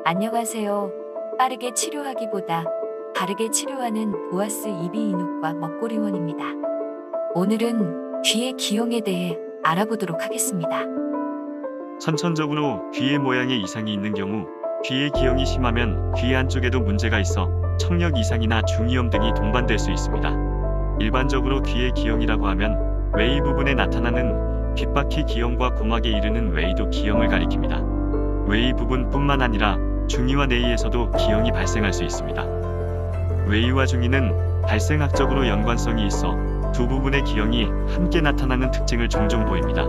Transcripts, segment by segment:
안녕하세요. 빠르게 치료하기보다 바르게 치료하는 보아스 이비인후과 먹고리원입니다. 오늘은 귀의 기형에 대해 알아보도록 하겠습니다. 선천적으로 귀의 모양에 이상이 있는 경우 귀의 기형이 심하면 귀 안쪽에도 문제가 있어 청력 이상이나 중이염 등이 동반될 수 있습니다. 일반적으로 귀의 기형이라고 하면 웨이 부분에 나타나는 귓바퀴 기형과 고막에 이르는 웨이도 기형을 가리킵니다. 웨이 부분뿐만 아니라 중이와 내이에서도 기형이 발생할 수 있습니다. 웨이와 중이는 발생학적으로 연관성이 있어 두 부분의 기형이 함께 나타나는 특징을 종종 보입니다.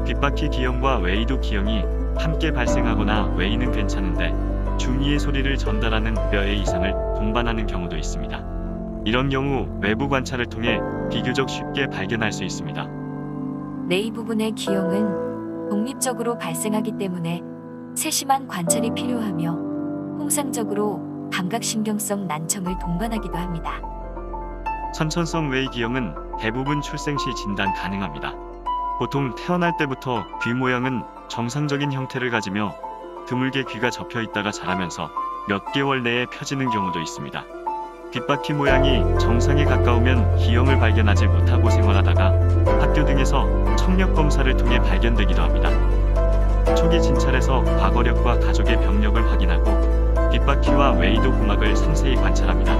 귓바퀴 기형과 웨이도 기형이 함께 발생하거나 웨이는 괜찮은데 중이의 소리를 전달하는 뼈의 이상을 동반하는 경우도 있습니다. 이런 경우 외부 관찰을 통해 비교적 쉽게 발견할 수 있습니다. 내이 부분의 기형은 독립적으로 발생하기 때문에 세심한 관찰이 필요하며 통상적으로 감각신경성 난청을 동반하기도 합니다. 선천성 웨이 기형은 대부분 출생 시 진단 가능합니다. 보통 태어날 때부터 귀 모양은 정상적인 형태를 가지며 드물게 귀가 접혀 있다가 자라면서 몇 개월 내에 펴지는 경우도 있습니다. 귓바퀴 모양이 정상에 가까우면 기형을 발견하지 못하고 생활하다가 학교 등에서 청력 검사를 통해 발견되기도 합니다. 초기 진찰에서 과거력과 가족의 병력을 확인하고 귓바퀴와 웨이도 고막을 상세히 관찰합니다.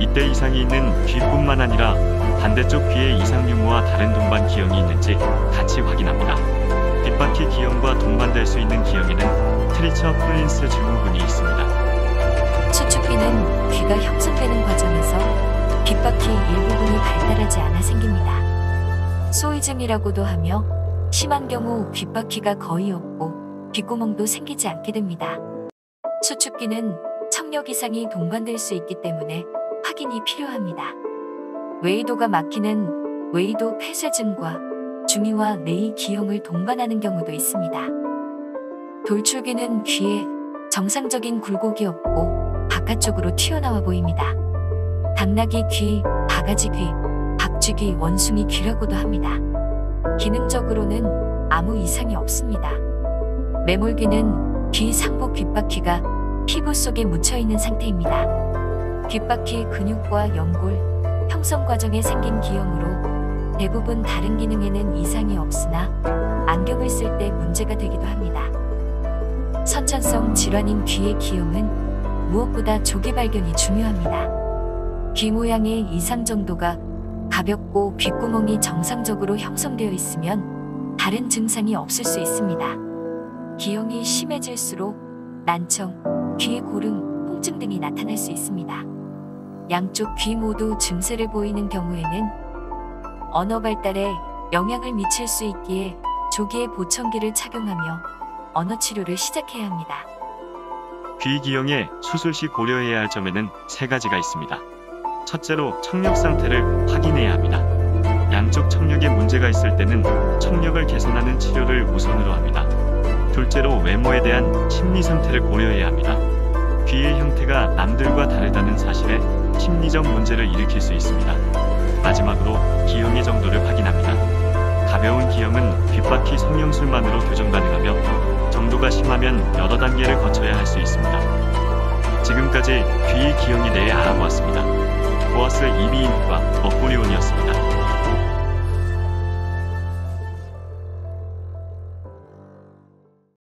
이때 이상이 있는 귀뿐만 아니라 반대쪽 귀에 이상 유무와 다른 동반 기형이 있는지 같이 확인합니다. 귓바퀴 기형과 동반될 수 있는 기형에는 트리처 콜린스 증후군이 있습니다. 수축기는 귀가 형성되는 과정에서 귓바퀴 일부분이 발달하지 않아 생깁니다. 소위증이라고도 하며 심한 경우 귓바퀴가 거의 없고 귓구멍도 생기지 않게 됩니다. 수축기는 청력 이상이 동반될 수 있기 때문에 확인이 필요합니다. 웨이도가 막히는 웨이도 폐쇄증과 중이와 내이 기형을 동반하는 경우도 있습니다. 돌출귀는 귀에 정상적인 굴곡이 없고 바깥쪽으로 튀어나와 보입니다. 당나귀 귀, 바가지 귀, 박쥐귀, 원숭이 귀라고도 합니다. 기능적으로는 아무 이상이 없습니다. 매몰귀는 귀 상부 귓바퀴가 피부 속에 묻혀있는 상태입니다. 귓바퀴 근육과 연골, 형성 과정에 생긴 기형으로 대부분 다른 기능에는 이상이 없으나 안경을 쓸 때 문제가 되기도 합니다. 선천성 질환인 귀의 기형은 무엇보다 조기 발견이 중요합니다. 귀 모양의 이상 정도가 가볍고 귓구멍이 정상적으로 형성되어 있으면 다른 증상이 없을 수 있습니다. 기형이 심해질수록 난청, 귀의 고름, 통증 등이 나타날 수 있습니다. 양쪽 귀 모두 증세를 보이는 경우에는 언어 발달에 영향을 미칠 수 있기에 조기에 보청기를 착용하며 언어 치료를 시작해야 합니다. 귀 기형의 수술 시 고려해야 할 점에는 세 가지가 있습니다. 첫째로 청력 상태를 확인해야 합니다. 양쪽 청력에 문제가 있을 때는 청력을 개선하는 치료를 우선으로 합니다. 둘째로 외모에 대한 심리 상태를 고려해야 합니다. 귀의 형태가 남들과 다르다는 사실에 심리적 문제를 일으킬 수 있습니다. 마지막으로 기형의 정도를 확인합니다. 가벼운 기형은 귓바퀴 성형술만으로 교정 가능하며 정도가 심하면 여러 단계를 거쳐야 할 수 있습니다. 지금까지 귀의 기형에 대해 알아보았습니다. 보아스 이비인후과 먹고리원이었습니다.